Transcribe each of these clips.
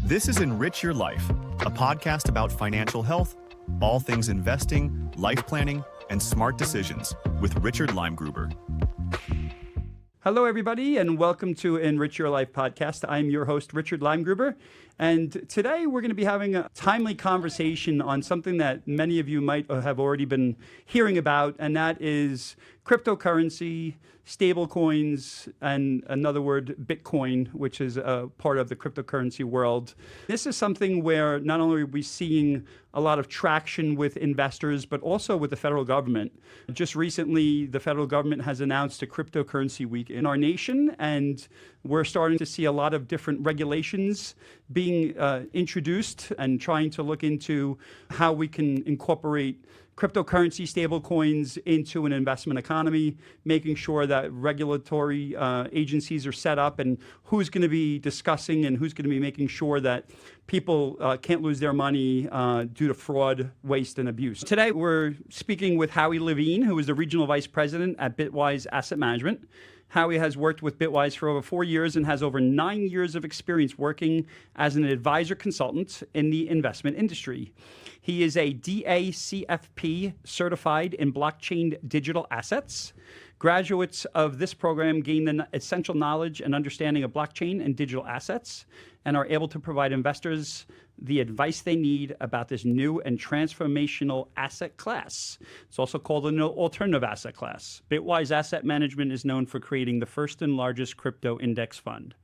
This is EnRich Your Life, a podcast about financial health, all things investing, life planning, and smart decisions with Richard Limegruber. Hello, everybody, and welcome to EnRich Your Life podcast. I'm your host, Richard Limegruber, and today we're going to be having a timely conversation on something that many of you might have already been hearing about, and that is cryptocurrency, stablecoins, and another word, Bitcoin, which is a part of the cryptocurrency world. This is something where not only are we seeing a lot of traction with investors, but also with the federal government. Just recently, the federal government has announced a cryptocurrency week in our nation, and we're starting to see a lot of different regulations being introduced and trying to look into how we can incorporate cryptocurrency stablecoins into an investment economy, making sure that regulatory agencies are set up and who's going to be discussing and who's going to be making sure that people can't lose their money due to fraud, waste, and abuse. Today, we're speaking with Howie Levine, who is the Regional Vice President at Bitwise Asset Management. Howie has worked with Bitwise for over 4 years and has over 9 years of experience working as an advisor consultant in the investment industry. He is a DACFP certified in blockchain digital assets. Graduates of this program gain an essential knowledge and understanding of blockchain and digital assets and are able to provide investors the advice they need about this new and transformational asset class. It's also called an alternative asset class. Bitwise Asset Management is known for creating the first and largest crypto index fund.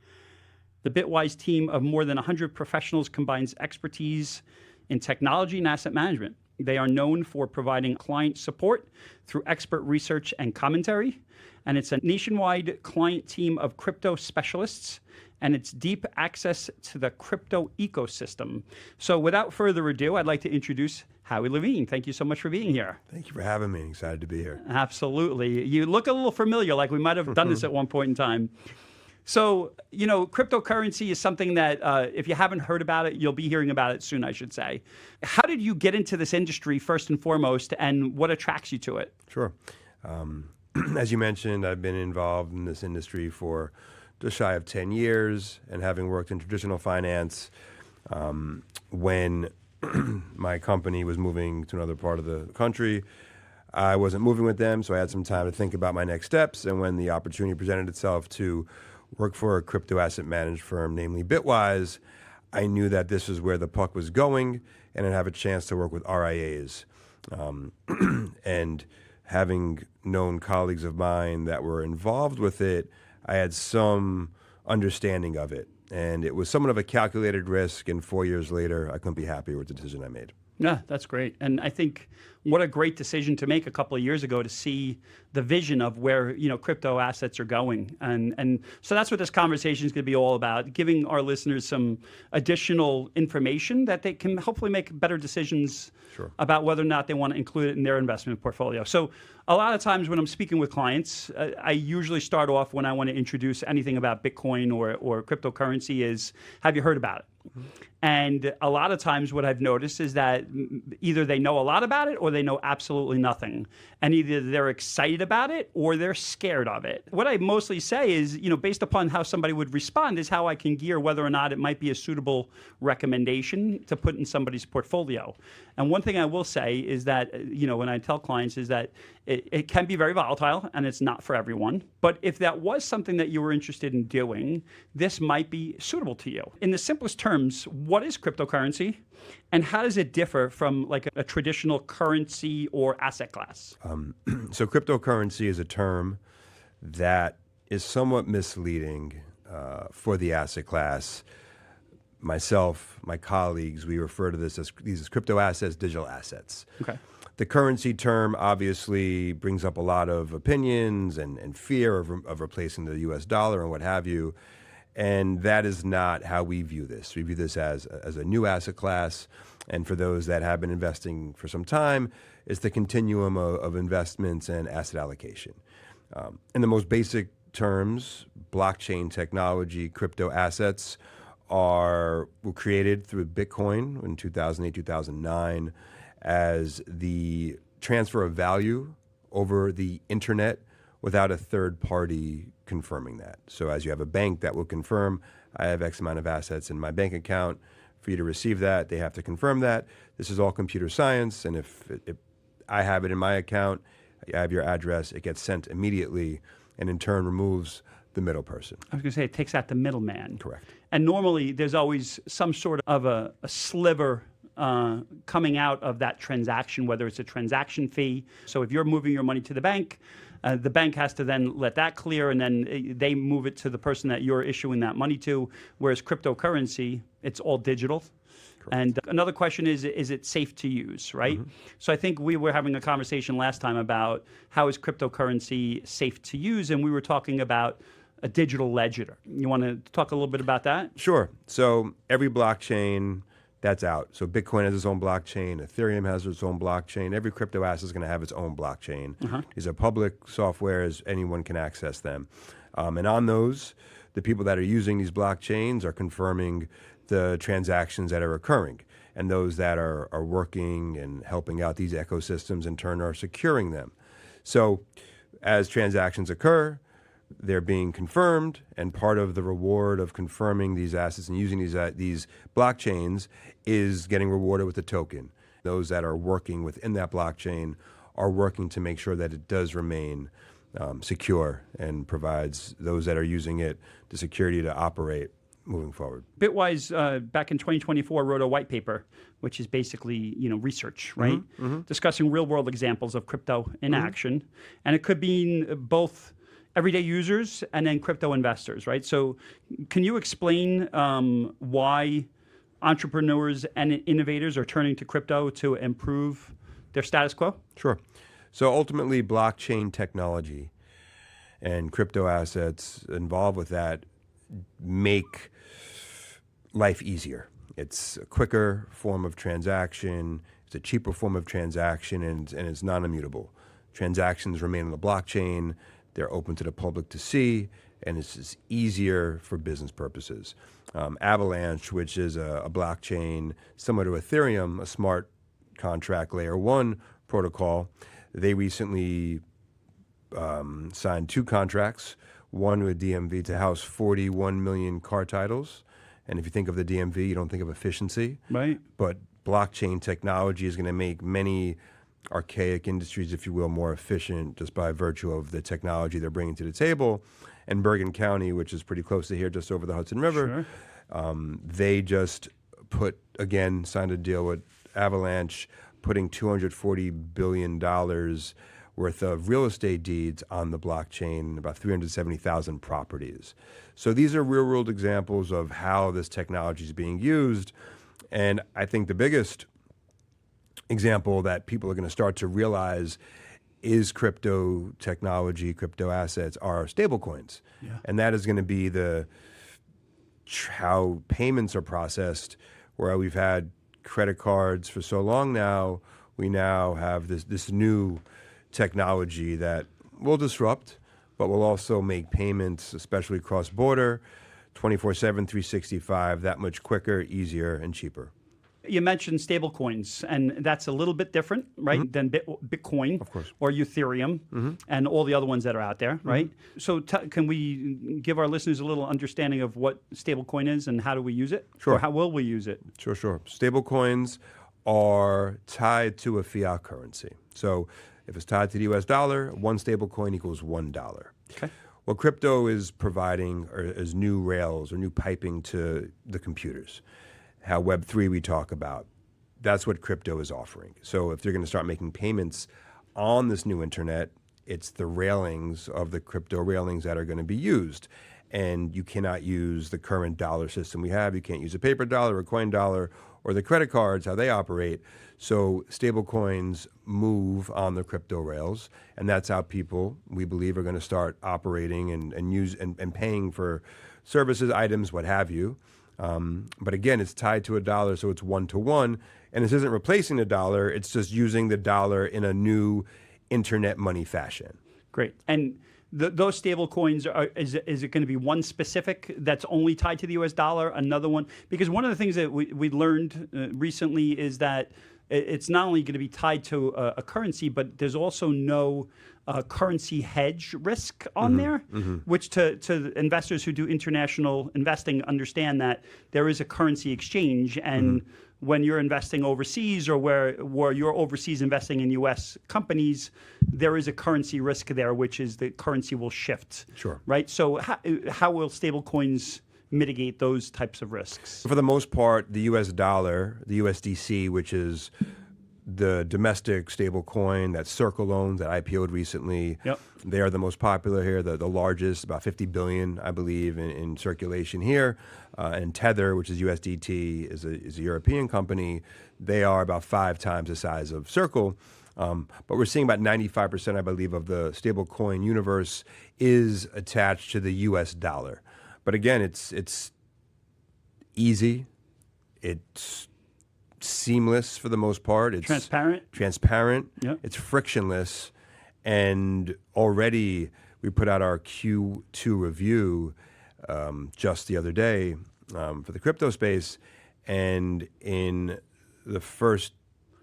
The Bitwise team of more than 100 professionals combines expertise in technology and asset management. They are known for providing client support through expert research and commentary, and it's a nationwide client team of crypto specialists, and it's deep access to the crypto ecosystem. So without further ado, I'd like to introduce Howie Levine. Thank you so much for being here. Thank you for having me. Excited to be here. Absolutely. You look a little familiar, like we might have done this at one point in time. So, you know, cryptocurrency is something that if you haven't heard about it, you'll be hearing about it soon, I should say. How did you get into this industry first and foremost, and what attracts you to it? Sure. As you mentioned, I've been involved in this industry for just shy of 10 years, and having worked in traditional finance, when my company was moving to another part of the country, I wasn't moving with them, so I had some time to think about my next steps. And when the opportunity presented itself to work for a crypto asset managed firm, namely Bitwise, I knew that this is where the puck was going, and I'd have a chance to work with RIAs. And having known colleagues of mine that were involved with it, I had some understanding of it. And it was somewhat of a calculated risk, and 4 years later, I couldn't be happier with the decision I made. Yeah, that's great. And I think what a great decision to make a couple of years ago to see the vision of where, you know, crypto assets are going. And so that's what this conversation is going to be all about, giving our listeners some additional information that they can hopefully make better decisions about whether or not they want to include it in their investment portfolio. So a lot of times when I'm speaking with clients, I usually start off when I want to introduce anything about Bitcoin or cryptocurrency is, have you heard about it? Mm-hmm. And a lot of times what I've noticed is that either they know a lot about it or they know absolutely nothing. And either they're excited about it or they're scared of it. What I mostly say is, you know, based upon how somebody would respond is how I can gear whether or not it might be a suitable recommendation to put in somebody's portfolio. And one thing I will say is that, you know, when I tell clients is that it can be very volatile and it's not for everyone. But if that was something that you were interested in doing, this might be suitable to you. In the simplest terms, what is cryptocurrency and how does it differ from like a traditional currency or asset class? So cryptocurrency is a term that is somewhat misleading for the asset class. Myself, my colleagues, we refer to this as these crypto assets, digital assets. Okay. The currency term obviously brings up a lot of opinions and fear of replacing the US dollar and what have you. And that is not how we view this. We view this as a new asset class. And for those that have been investing for some time, it's the continuum of investments and asset allocation. In the most basic terms, blockchain technology, crypto assets were created through Bitcoin in 2008, 2009 as the transfer of value over the internet without a third party confirming that. So as you have a bank that will confirm I have X amount of assets in my bank account. For you to receive that, they have to confirm that. This is all computer science, and if I have it in my account, I have your address, it gets sent immediately, and in turn removes the middle person. I was going to say it takes out the middleman. Correct. And normally there's always some sort of a sliver coming out of that transaction, whether it's a transaction fee. So if you're moving your money to the bank has to then let that clear, and then they move it to the person that you're issuing that money to, whereas cryptocurrency, it's all digital. Correct. And another question is it safe to use, right? Mm-hmm. So I think we were having a conversation last time about how is cryptocurrency safe to use, and we were talking about a digital ledger. You want to talk a little bit about that? Sure. So every blockchain that's out. So Bitcoin has its own blockchain. Ethereum has its own blockchain. Every crypto asset is going to have its own blockchain. Uh-huh. These are public softwares. Anyone can access them. And on those, the people that are using these blockchains are confirming the transactions that are occurring. And those that are working and helping out these ecosystems in turn are securing them. So as transactions occur, they're being confirmed, and part of the reward of confirming these assets and using these blockchains is getting rewarded with a token. Those that are working within that blockchain are working to make sure that it does remain secure and provides those that are using it the security to operate moving forward. Bitwise, back in 2024, wrote a white paper, which is basically research, right? Mm-hmm, mm-hmm. Discussing real-world examples of crypto in mm-hmm. action, and it could mean both everyday users and then crypto investors, right? So can you explain why entrepreneurs and innovators are turning to crypto to improve their status quo? Sure. So ultimately, blockchain technology and crypto assets involved with that make life easier. It's a quicker form of transaction, it's a cheaper form of transaction, and it's non-immutable. Transactions remain on the blockchain, they're open to the public to see, and it's just easier for business purposes. Avalanche, which is a blockchain similar to Ethereum, a smart contract layer 1 protocol, they recently signed 2 contracts, one with DMV to house 41 million car titles. And if you think of the DMV, you don't think of efficiency. Right. But blockchain technology is going to make many archaic industries, if you will, more efficient just by virtue of the technology they're bringing to the table. And Bergen County, which is pretty close to here, just over the Hudson River, sure. They just signed a deal with Avalanche, putting $240 billion worth of real estate deeds on the blockchain, about 370,000 properties. So these are real-world examples of how this technology is being used. And I think the biggest example that people are going to start to realize is crypto technology, crypto assets are stablecoins. Yeah. And that is going to be how payments are processed, where we've had credit cards for so long now, we now have this new technology that will disrupt, but will also make payments, especially cross-border, 24/7, 365, that much quicker, easier, and cheaper. You mentioned stablecoins, and that's a little bit different, right, mm-hmm. than Bitcoin, of course, or Ethereum, mm-hmm. and all the other ones that are out there, right? Mm-hmm. So can we give our listeners a little understanding of what stablecoin is and how do we use it? Sure. Or how will we use it? Sure. Stablecoins are tied to a fiat currency. So if it's tied to the US dollar, one stablecoin equals $1. Okay. What crypto is providing is new rails or new piping to the computers. How Web3 we talk about, that's what crypto is offering. So if they're going to start making payments on this new internet, it's the railings of the crypto railings that are going to be used. And you cannot use the current dollar system we have. You can't use a paper dollar, a coin dollar, or the credit cards, how they operate. So stablecoins move on the crypto rails, and that's how people, we believe, are going to start operating and use and paying for services, items, what have you. But again, it's tied to a dollar, so it's 1-to-1. And this isn't replacing the dollar, it's just using the dollar in a new internet money fashion. Great. And those stable coins, is it going to be one specific that's only tied to the US dollar, another one? Because one of the things that we learned recently is that it's not only going to be tied to a currency, but there's also no currency hedge risk on there, which to investors who do international investing understand that there is a currency exchange, and when you're investing overseas or where you're overseas investing in U.S. companies, there is a currency risk there, which is the currency will shift. Sure. Right? So how will stablecoins mitigate those types of risks? For the most part, the U.S. dollar, the USDC, which is the domestic stable coin that Circle owns, that IPO'd recently, they are the most popular here, the largest, about 50 billion, I believe, in circulation here. And Tether, which is USDT, is a European company. They are about 5 times the size of Circle. But we're seeing about 95%, I believe, of the stable coin universe is attached to the U.S. dollar. But again, it's easy. It's seamless for the most part. It's transparent. Yep. It's frictionless. And already we put out our Q2 review just the other day for the crypto space. And in the first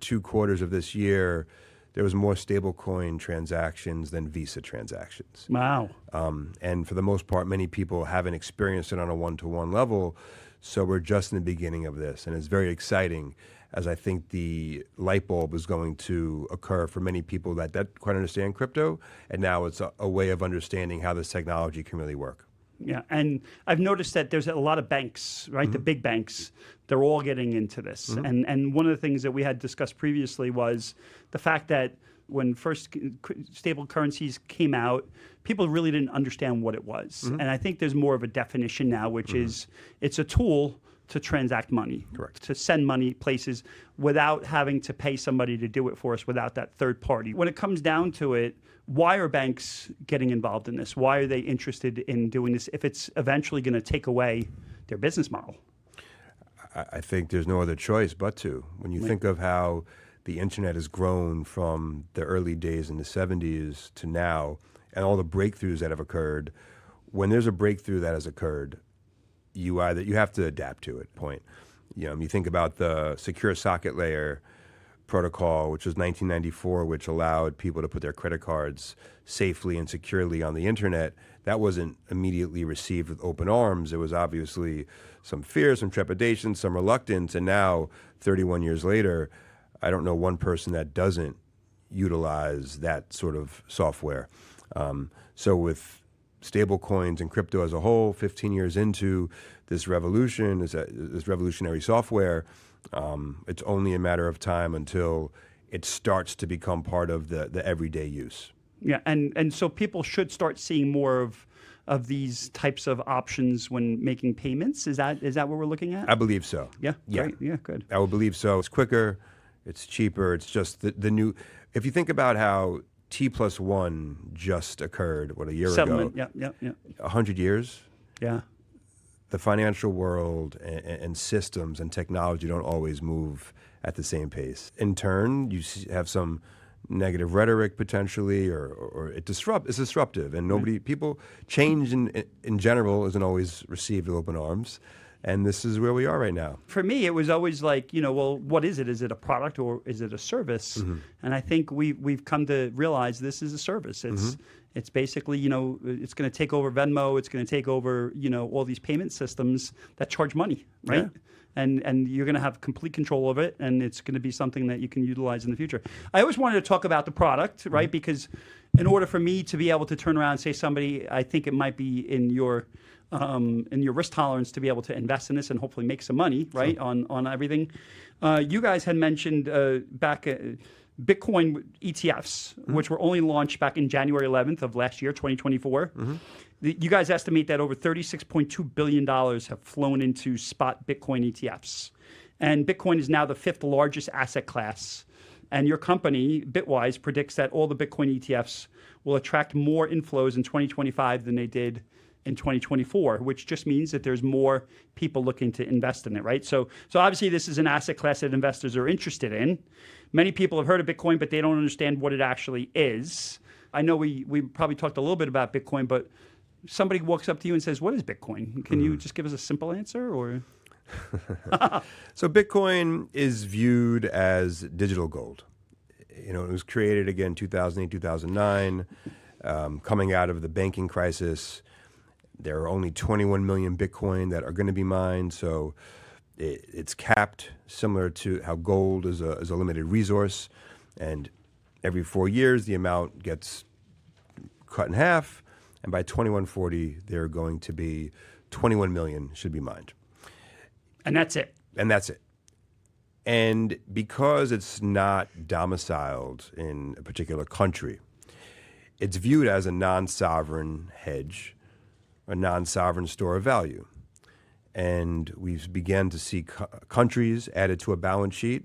2 quarters of this year, there was more stablecoin transactions than Visa transactions. Wow. And for the most part, many people haven't experienced it on a one-to-one level. So we're just in the beginning of this. And it's very exciting, as I think the light bulb is going to occur for many people that quite understand crypto. And now it's a way of understanding how this technology can really work. Yeah, and I've noticed that there's a lot of banks, right? The big banks, they're all getting into this. And one of the things that we had discussed previously was the fact that when first stable currencies came out, people really didn't understand what it was. And I think there's more of a definition now, which is it's a tool to transact money, Correct. to send money places without having to pay somebody to do it for us, without that third party. When it comes down to it, why are banks getting involved in this? Why are they interested in doing this if it's eventually going to take away their business model? I think there's no other choice but to. When you think of how the internet has grown from the early days in the 70s to now, and all the breakthroughs that have occurred, when there's a breakthrough that has occurred, you have to adapt to it. Point. You think about the secure socket layer protocol, which was 1994, which allowed people to put their credit cards safely and securely on the internet. That wasn't immediately received with open arms. There was obviously some fear, some trepidation, some reluctance, and now, 31 years later, I don't know one person that doesn't utilize that sort of software. So with stable coins and crypto as a whole, 15 years into this revolution, this revolutionary software, it's only a matter of time until it starts to become part of the everyday use. Yeah, and so people should start seeing more of these types of options when making payments. Is that what we're looking at? I believe so. Yeah. Great. Yeah, good. I would believe so. It's quicker, it's cheaper, it's just the new. If you think about how T+1 just occurred, a year Settlement. ago? Yeah. 100 years? Yeah. The financial world and systems and technology don't always move at the same pace. In turn, you have some negative rhetoric potentially, or it's disruptive, and people change in general isn't always received with open arms. And this is where we are right now. For me, it was always like, well, what is it? Is it a product or is it a service? And I think we've come to realize this is a service. It's basically, it's going to take over Venmo. It's going to take over, all these payment systems that charge money, right? Yeah. And you're going to have complete control of it, and it's going to be something that you can utilize in the future. I always wanted to talk about the product, right? Because in order for me to be able to turn around and say somebody, I think it might be in your risk tolerance to be able to invest in this and hopefully make some money, right, on everything. You guys had mentioned back Bitcoin ETFs, which were only launched back in January 11th of last year, 2024. You guys estimate that over $36.2 billion have flown into spot Bitcoin ETFs. And Bitcoin is now the 5th largest asset class. And your company, Bitwise, predicts that all the Bitcoin ETFs will attract more inflows in 2025 than they did in 2024, which just means that there's more people looking to invest in it, right? So obviously this is an asset class that investors are interested in. Many people have heard of Bitcoin, but they don't understand what it actually is. I know we probably talked a little bit about Bitcoin, but somebody walks up to you and says, "What is Bitcoin?" Can you just give us a simple answer, or? So Bitcoin is viewed as digital gold. It was created again 2008, 2009, coming out of the banking crisis. There are only 21 million Bitcoin that are going to be mined, so it's capped, similar to how gold is a limited resource, and every 4 years the amount gets cut in half, and by 2140 there are going to be 21 million should be mined. And that's it. And that's it. And because it's not domiciled in a particular country, it's viewed as a non-sovereign hedge, a non-sovereign store of value. And we've begun to see countries added to a balance sheet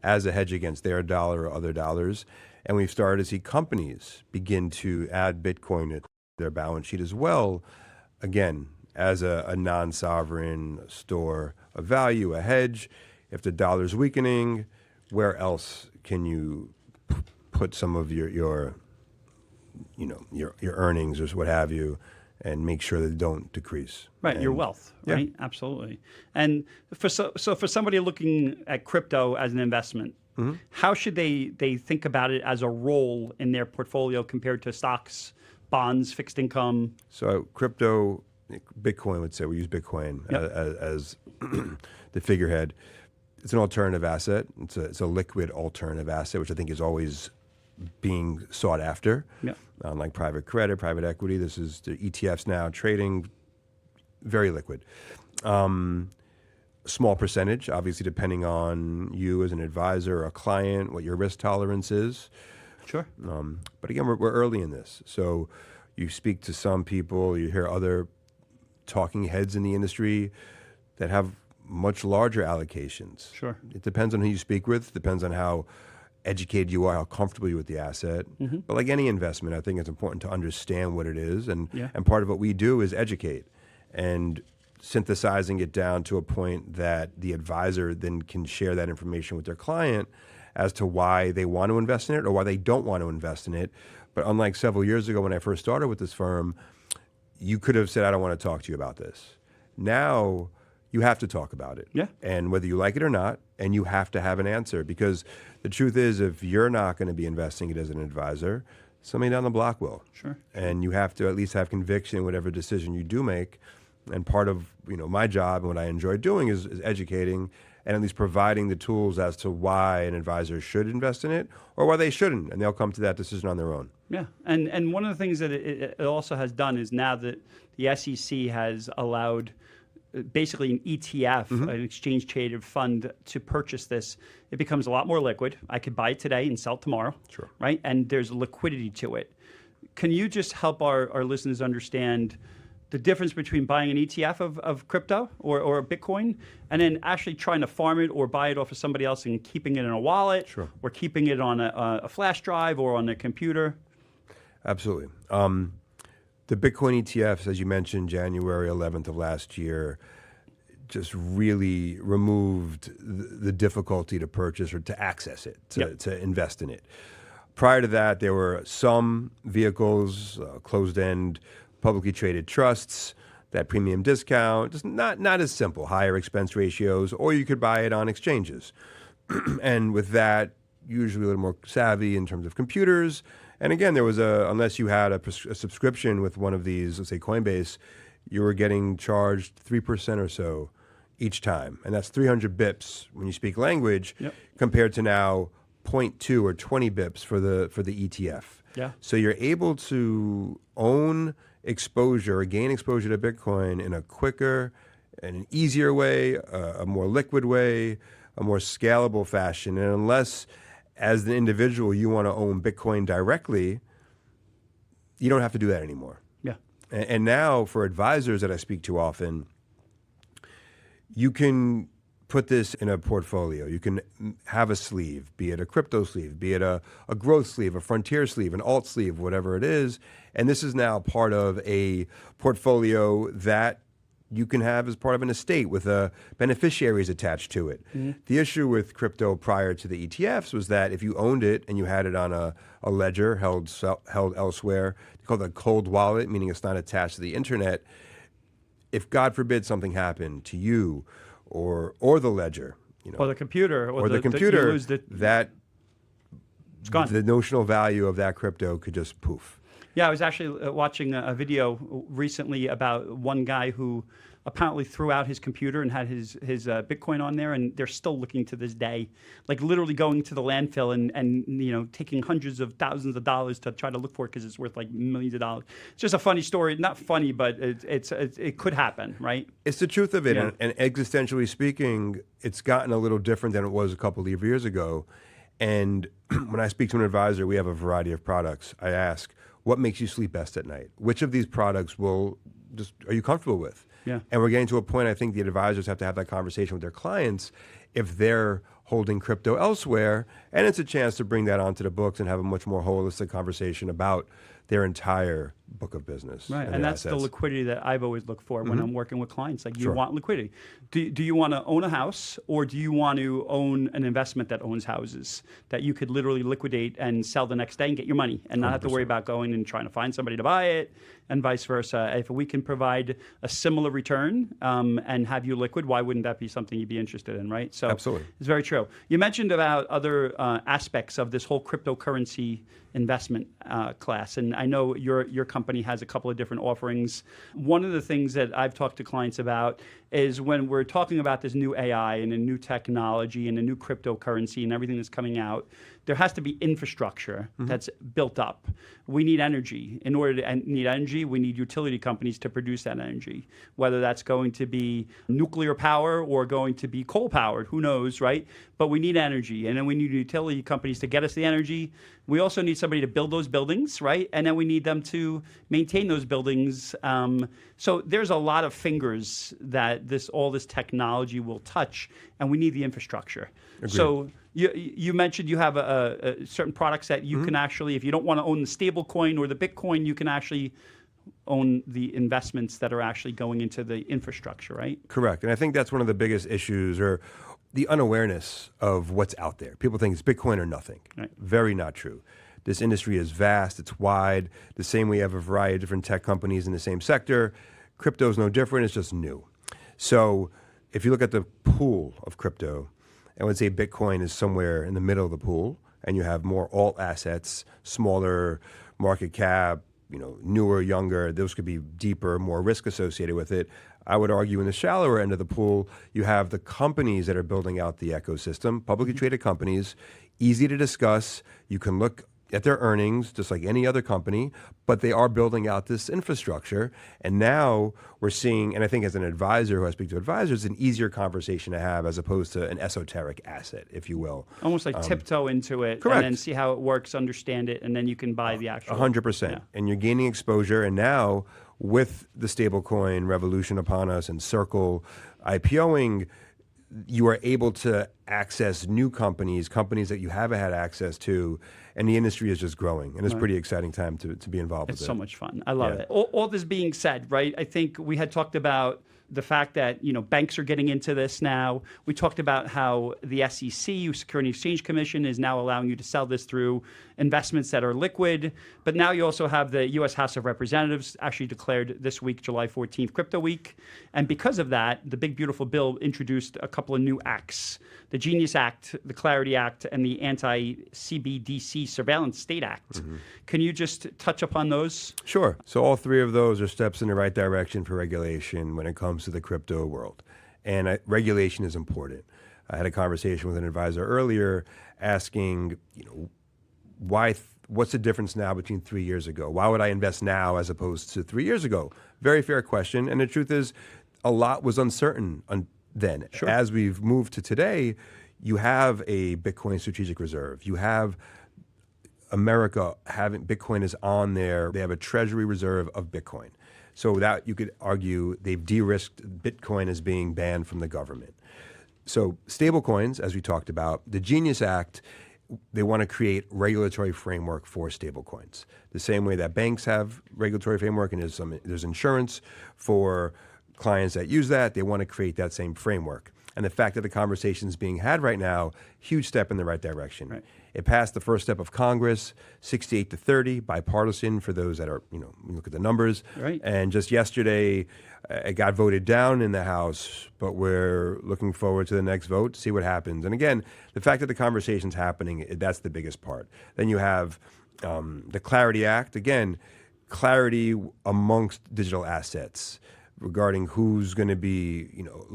as a hedge against their dollar or other dollars. And we've started to see companies begin to add Bitcoin to their balance sheet as well, again, as a non-sovereign store of value, a hedge. If the dollar's weakening, where else can you put some of your earnings or what have you, and make sure that they don't decrease? Right, And your wealth, right? Yeah. Absolutely. And for somebody looking at crypto as an investment, how should they think about it as a role in their portfolio compared to stocks, bonds, fixed income? So crypto, Bitcoin, let's say we use Bitcoin as the figurehead. It's an alternative asset. It's a liquid alternative asset, which I think is always being sought after. Yeah. Unlike private credit, private equity, this is the ETFs now trading, very liquid. Small percentage, obviously, depending on you as an advisor or a client, what your risk tolerance is. Sure. But again, we're early in this. So you speak to some people, you hear other talking heads in the industry that have much larger allocations. Sure. It depends on who you speak with, depends on how educated you are, how comfortable you are with the asset. But like any investment, I think it's important to understand what it is. And part of what we do is educate and synthesizing it down to a point that the advisor then can share that information with their client as to why they want to invest in it or why they don't want to invest in it. But unlike several years ago when I first started with this firm, you could have said, I don't want to talk to you about this. Now you have to talk about it. Yeah. And whether you like it or not, and you have to have an answer, because the truth is, if you're not going to be investing it as an advisor, somebody down the block will. Sure. And you have to at least have conviction in whatever decision you do make. And part of my job and what I enjoy doing is educating and at least providing the tools as to why an advisor should invest in it or why they shouldn't, and they'll come to that decision on their own. Yeah, and one of the things that it also has done is now that the SEC has allowed basically an ETF, an exchange traded fund, to purchase this, it becomes a lot more liquid. I could buy it today and sell it tomorrow. Sure. Right? And there's liquidity to it. Can you just help our listeners understand the difference between buying an ETF of crypto or Bitcoin and then actually trying to farm it or buy it off of somebody else and keeping it in a wallet or keeping it on a flash drive or on a computer? Absolutely. The Bitcoin ETFs, as you mentioned, January 11th of last year, just really removed the difficulty to purchase or to access it, to invest in it. Prior to that, there were some vehicles, closed-end, publicly traded trusts, that premium discount, just not as simple, higher expense ratios, or you could buy it on exchanges. And with that, usually a little more savvy in terms of computers. And again, there was unless you had a subscription with one of these, let's say Coinbase, you were getting charged 3% or so each time. And that's 300 bips when you speak language, compared to now 0.2 or 20 bips for the ETF. Yeah. So you're able to own exposure or gain exposure to Bitcoin in a quicker and an easier way, a more liquid way, a more scalable fashion. And unless, as the individual, you want to own Bitcoin directly, you don't have to do that anymore. Yeah. And now for advisors that I speak to often, you can put this in a portfolio. You can have a sleeve, be it a crypto sleeve, be it a growth sleeve, a frontier sleeve, an alt sleeve, whatever it is. And this is now part of a portfolio that you can have as part of an estate with beneficiaries attached to it. The issue with crypto prior to the ETFs was that if you owned it and you had it on a ledger held elsewhere, they call it a cold wallet, meaning it's not attached to the internet. If, God forbid, something happened to you or the ledger, Or the computer. or the computer, that it's gone. the notional value of that crypto could just poof. Yeah, I was actually watching a video recently about one guy who apparently threw out his computer and had his Bitcoin on there, and they're still looking to this day, like literally going to the landfill and taking hundreds of thousands of dollars to try to look for it because it's worth like millions of dollars. It's just a funny story, not funny, but it could happen, right? It's the truth of it, Yeah. and existentially speaking, it's gotten a little different than it was a couple of years ago. And when I speak to an advisor, we have a variety of products. I ask, what makes you sleep best at night? Which of these products are you comfortable with? Yeah. And we're getting to a point, I think the advisors have to have that conversation with their clients if they're holding crypto elsewhere, and it's a chance to bring that onto the books and have a much more holistic conversation about their entire book of business. Right, and that's the liquidity that I've always looked for when I'm working with clients. Like, you Sure. want liquidity. Do you want to own a house, or do you want to own an investment that owns houses that you could literally liquidate and sell the next day and get your money and not have to worry about going and trying to find somebody to buy it, and vice versa? If we can provide a similar return and have you liquid, why wouldn't that be something you'd be interested in, right? So Absolutely. it's very true. You mentioned about other aspects of this whole cryptocurrency investment class, and I know your company has a couple of different offerings. One of the things that I've talked to clients about is when we're talking about this new AI and a new technology and a new cryptocurrency and everything that's coming out, there has to be infrastructure that's built up. We need energy. In order to need energy, we need utility companies to produce that energy, whether that's going to be nuclear power or going to be coal powered, who knows, right? But we need energy, and then we need utility companies to get us the energy. We also need somebody to build those buildings, right? And then we need them to maintain those buildings. So there's a lot of fingers that all this technology will touch, and we need the infrastructure. Agreed. So you mentioned you have certain products that you can actually, if you don't want to own the stable coin or the Bitcoin, you can actually own the investments that are actually going into the infrastructure, right? Correct. And I think that's one of the biggest issues, or the unawareness of what's out there. People think it's Bitcoin or nothing. Right. Very not true. This industry is vast, it's wide. The same way you have a variety of different tech companies in the same sector. Crypto is no different, it's just new. So if you look at the pool of crypto, I would say Bitcoin is somewhere in the middle of the pool, and you have more alt assets, smaller market cap, newer, younger. Those could be deeper, more risk associated with it. I would argue in the shallower end of the pool, you have the companies that are building out the ecosystem, publicly traded companies, easy to discuss. You can look at their earnings just like any other company, but they are building out this infrastructure. And now we're seeing, and I think as an advisor who I speak to advisors, it's an easier conversation to have as opposed to an esoteric asset, if you will. Almost like tiptoe into it, correct. and then see how it works, understand it, and then you can buy the actual. 100%. Yeah. And you're gaining exposure. And now with the stablecoin revolution upon us and Circle IPOing, you are able to access new companies that you haven't had access to, and the industry is just growing, and it's a pretty exciting time to be involved with it. It's so much fun. I love Yeah. it. All this being said, right, I think we had talked about the fact that banks are getting into this now. We talked about how the SEC, Security and Exchange Commission, is now allowing you to sell this through investments that are liquid. But now you also have the U.S. House of Representatives actually declared this week, July 14th, Crypto Week. And because of that, the big, beautiful bill introduced a couple of new acts: the Genius Act, the Clarity Act, and the Anti-CBDC Surveillance State Act. Can you just touch upon those? Sure. So all three of those are steps in the right direction for regulation when it comes to the crypto world. And regulation is important. I had a conversation with an advisor earlier asking, what's the difference now between 3 years ago? Why would I invest now as opposed to 3 years ago? Very fair question. And the truth is, a lot was uncertain then. Sure. As we've moved to today, you have a Bitcoin strategic reserve. You have America having Bitcoin is on there. They have a treasury reserve of Bitcoin. So that you could argue they've de-risked Bitcoin as being banned from the government. So stablecoins, as we talked about, the Genius Act, they want to create regulatory framework for stablecoins. The same way that banks have regulatory framework, and there's insurance for clients that use that, they want to create that same framework. And the fact that the conversation is being had right now, huge step in the right direction. Right. It passed the first step of Congress, 68-30, bipartisan for those that are, you look at the numbers. Right. And just yesterday, it got voted down in the House, but we're looking forward to the next vote to see what happens. And again, the fact that the conversation's happening, that's the biggest part. Then you have the Clarity Act. Again, clarity amongst digital assets regarding who's going to be,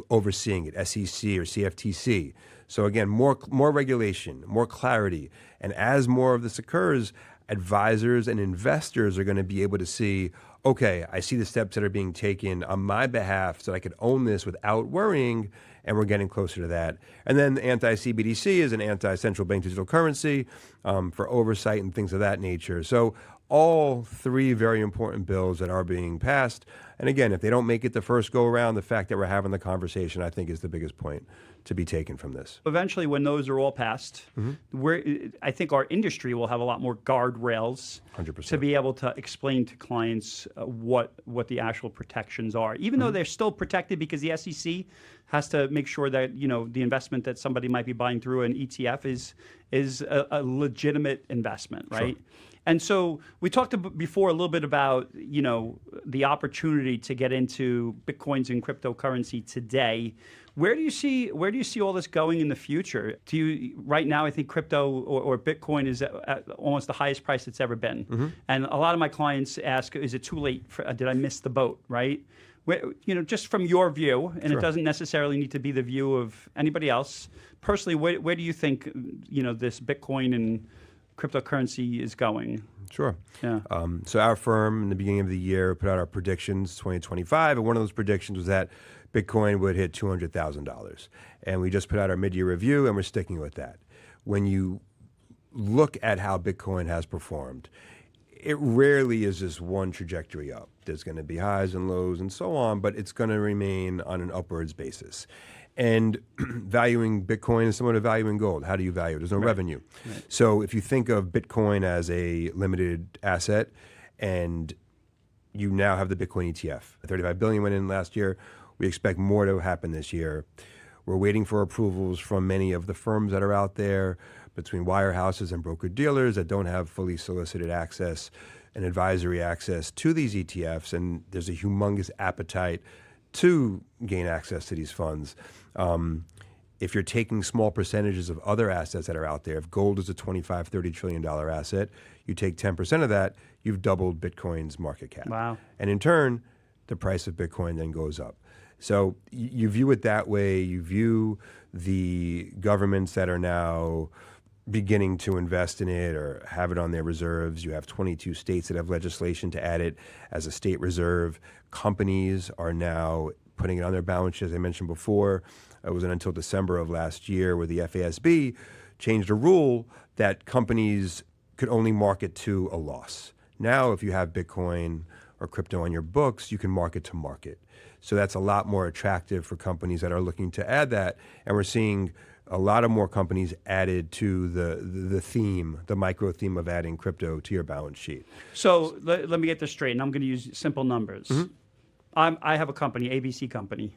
overseeing it, SEC or CFTC. So again, more regulation, more clarity. And as more of this occurs, advisors and investors are going to be able to see, okay, I see the steps that are being taken on my behalf so that I could own this without worrying, and we're getting closer to that. And then anti-CBDC is an anti-central bank digital currency for oversight and things of that nature. So all three very important bills that are being passed. And again, if they don't make it the first go around, the fact that we're having the conversation, I think, is the biggest point to be taken from this. Eventually, when those are all passed, I think our industry will have a lot more guardrails 100%. to be able to explain to clients what the actual protections are. Even though they're still protected because the SEC has to make sure that the investment that somebody might be buying through an ETF is a legitimate investment, right? Sure. And so we talked before a little bit about, the opportunity to get into Bitcoins and cryptocurrency today. Where do you see all this going in the future? Right now, I think crypto or Bitcoin is at almost the highest price it's ever been. And a lot of my clients ask, is it too late? Did I miss the boat, right? Just from your view, and Sure. It doesn't necessarily need to be the view of anybody else. Personally, where do you think, this Bitcoin and cryptocurrency is going? Sure. Yeah. So our firm, in the beginning of the year, put out our predictions, 2025, and one of those predictions was that Bitcoin would hit $200,000. And we just put out our mid-year review, and we're sticking with that. When you look at how Bitcoin has performed, it rarely is just one trajectory up. There's going to be highs and lows and so on, but it's going to remain on an upwards basis. And valuing Bitcoin is similar to valuing gold. How do you value it? There's no revenue. Right. So if you think of Bitcoin as a limited asset, and you now have the Bitcoin ETF, $35 billion went in last year. We expect more to happen this year. We're waiting for approvals from many of the firms that are out there, between wirehouses and broker-dealers that don't have fully solicited access and advisory access to these ETFs, and there's a humongous appetite to gain access to these funds. If you're taking small percentages of other assets that are out there, if gold is a $25, $30 trillion asset, you take 10% of that, you've doubled Bitcoin's market cap. Wow. And in turn, the price of Bitcoin then goes up. So you view it that way. You view the governments that are now beginning to invest in it or have it on their reserves. You have 22 states that have legislation to add it as a state reserve. Companies are now putting it on their balance sheet, as I mentioned before. It wasn't until December of last year where the FASB changed a rule that companies could only market to a loss. Now, if you have Bitcoin or crypto on your books, you can market to market. So that's a lot more attractive for companies that are looking to add that. And we're seeing a lot of more companies added to the theme, the micro theme of adding crypto to your balance sheet. So let me get this straight, and I'm going to use simple numbers. I have a company, ABC company,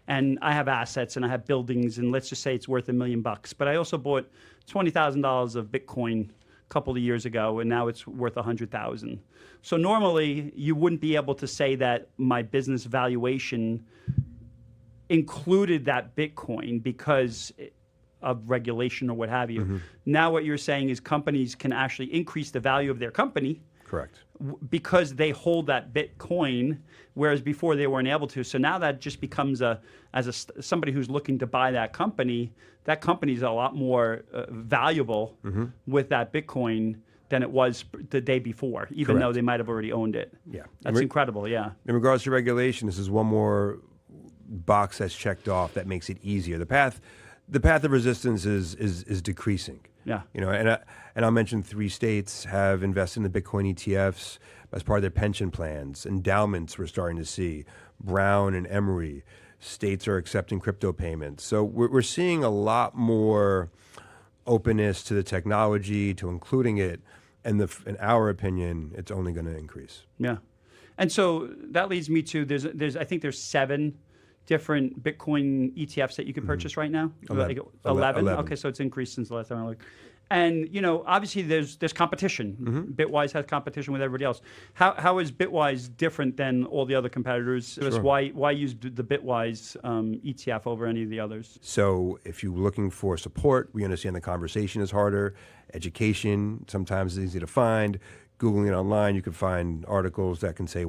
and I have assets and I have buildings, and let's just say it's worth $1 million. But I also bought $20,000 of Bitcoin a couple of years ago, and now it's worth $100,000. So normally you wouldn't be able to say that my business valuation included that Bitcoin because of regulation or what have you. Now what you're saying is companies can actually increase the value of their company. Correct. Because they hold that Bitcoin, whereas before they weren't able to. So now that just becomes somebody who's looking to buy that company is a lot more valuable with that Bitcoin than it was the day before, even Correct. though they might have already owned it. Yeah. That's incredible, yeah. In regards to regulation, this is one more box that's checked off that makes it easier. The path of resistance is decreasing. Yeah. And I'll mention 3 states have invested in the Bitcoin ETFs as part of their pension plans. Endowments we're starting to see. Brown and Emory. States are accepting crypto payments. So we're seeing a lot more openness to the technology, to including it. And in our opinion, it's only going to increase. Yeah. And so that leads me to, I think there's 7 different Bitcoin ETFs that you can purchase right now? 11. Like 11? 11. Okay, so it's increased since the last time I looked. And, obviously there's competition. Bitwise has competition with everybody else. How is Bitwise different than all the other competitors? Sure. Why use the Bitwise ETF over any of the others? So if you're looking for support, we understand the conversation is harder. Education sometimes is easy to find. Googling it online, you can find articles that can say,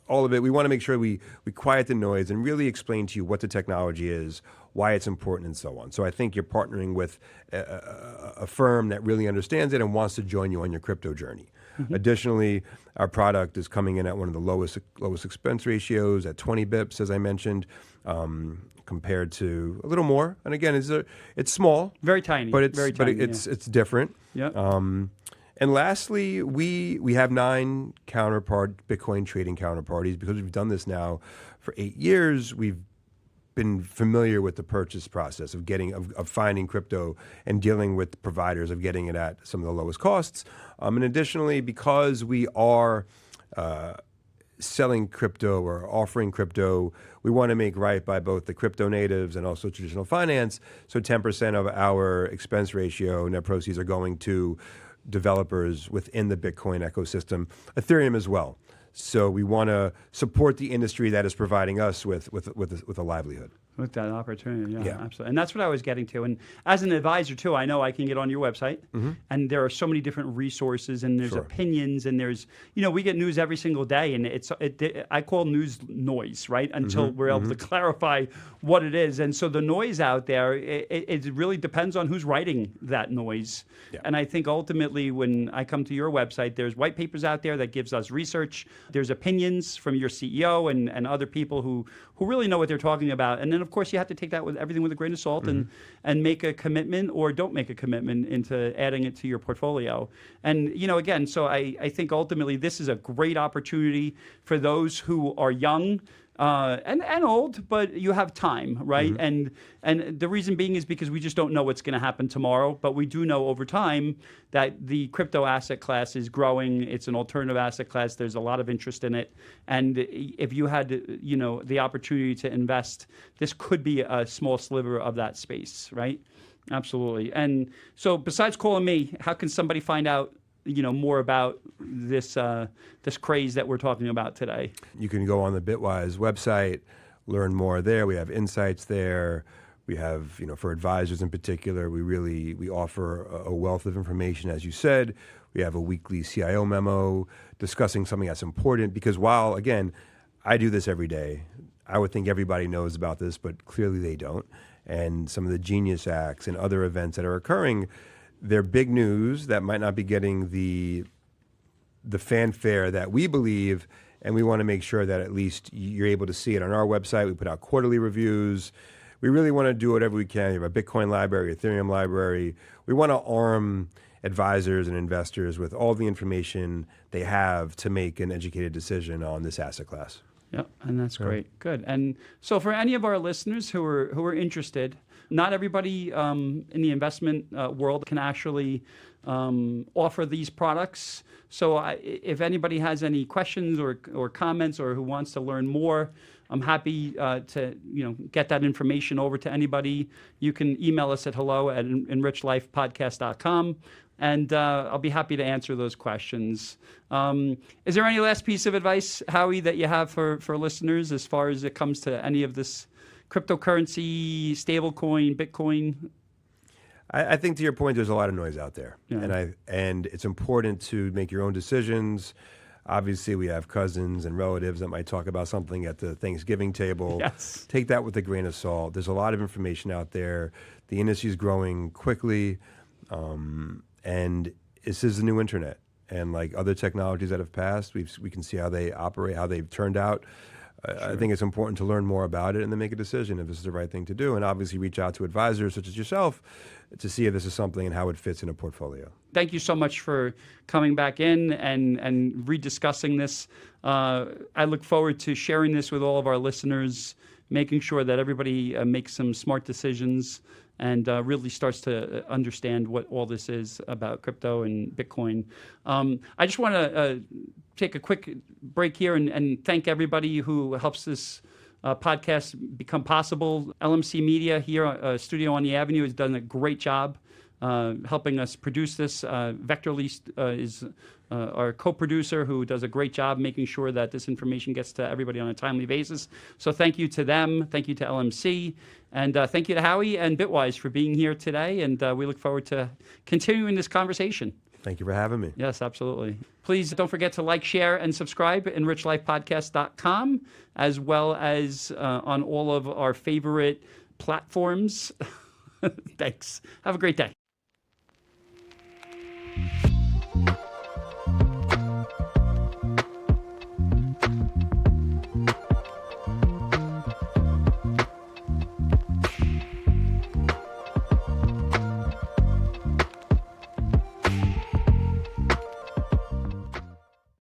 all of it. We want to make sure we quiet the noise and really explain to you what the technology is, why it's important, and so on. So I think you're partnering with a firm that really understands it and wants to join you on your crypto journey. Additionally, our product is coming in at one of the lowest expense ratios at 20 bips, as I mentioned, compared to a little more. And again, it's small, Very tiny, but it's it's different. Yeah. And lastly, we have 9 Bitcoin trading counterparties. Because we've done this now for 8 years, we've been familiar with the purchase process of finding crypto and dealing with providers of getting it at some of the lowest costs. And additionally, because we are selling crypto or offering crypto, we want to make right by both the crypto natives and also traditional finance. So 10% of our expense ratio net proceeds are going to developers within the Bitcoin ecosystem, Ethereum as well. So we want to support the industry that is providing us with a livelihood. With that opportunity, yeah, Yeah. absolutely. And that's what I was getting to. And as an advisor, too, I know I can get on your website, and there are so many different resources, and there's Sure. opinions, and there's, we get news every single day, and I call news noise, right, until we're able to clarify what it is. And so the noise out there, it really depends on who's writing that noise. Yeah. And I think ultimately when I come to your website, there's white papers out there that gives us research. There's opinions from your CEO and other people who really know what they're talking about. And then, of course, you have to take that with everything with a grain of salt and make a commitment or don't make a commitment into adding it to your portfolio. And, again, so I think ultimately this is a great opportunity for those who are young and old, but you have time, right? And the reason being is because we just don't know what's going to happen tomorrow, but we do know over time that the crypto asset class is growing. It's an alternative asset class. There's a lot of interest in it. And if you had, the opportunity to invest, this could be a small sliver of that space, right? Absolutely. And so besides calling me, how can somebody find out more about this craze that we're talking about today? You can go on the Bitwise website, learn more there. We have insights there. We have, for advisors in particular, we offer a wealth of information, as you said. We have a weekly CIO memo discussing something that's important because while, again, I do this every day, I would think everybody knows about this, but clearly they don't. And some of the Genius Acts and other events that are occurring, they're big news that might not be getting the fanfare that we believe, and we want to make sure that at least you're able to see it on our website. We put out quarterly reviews. We really want to do whatever we can. You have a Bitcoin library, Ethereum library. We want to arm advisors and investors with all the information they have to make an educated decision on this asset class. Yep, and that's great. Good. And so for any of our listeners who are interested, not everybody in the investment world can actually offer these products. So if anybody has any questions or comments or who wants to learn more, I'm happy to get that information over to anybody. You can email us at hello@enrichlifepodcast.com. And I'll be happy to answer those questions. Is there any last piece of advice, Howie, that you have for listeners as far as it comes to any of this cryptocurrency, stablecoin, Bitcoin? I think to your point, there's a lot of noise out there, and it's important to make your own decisions. Obviously, we have cousins and relatives that might talk about something at the Thanksgiving table. Yes. Take that with a grain of salt. There's a lot of information out there. The industry is growing quickly. And this is the new internet. And like other technologies that have passed, we can see how they operate, how they've turned out. Sure. I think it's important to learn more about it and then make a decision if this is the right thing to do. And obviously reach out to advisors such as yourself to see if this is something and how it fits in a portfolio. Thank you so much for coming back in and rediscussing this. I look forward to sharing this with all of our listeners, making sure that everybody makes some smart decisions and really starts to understand what all this is about crypto and Bitcoin. I just want to take a quick break here and thank everybody who helps this podcast become possible. LMC Media here, studio on the Avenue, has done a great job helping us produce this. Vectorly is our co-producer who does a great job making sure that this information gets to everybody on a timely basis. So thank you to them. Thank you to LMC. And thank you to Howie and Bitwise for being here today. And we look forward to continuing this conversation. Thank you for having me. Yes, absolutely. Please don't forget to like, share, and subscribe at EnRichLifePodcast.com, as well as on all of our favorite platforms. Thanks. Have a great day.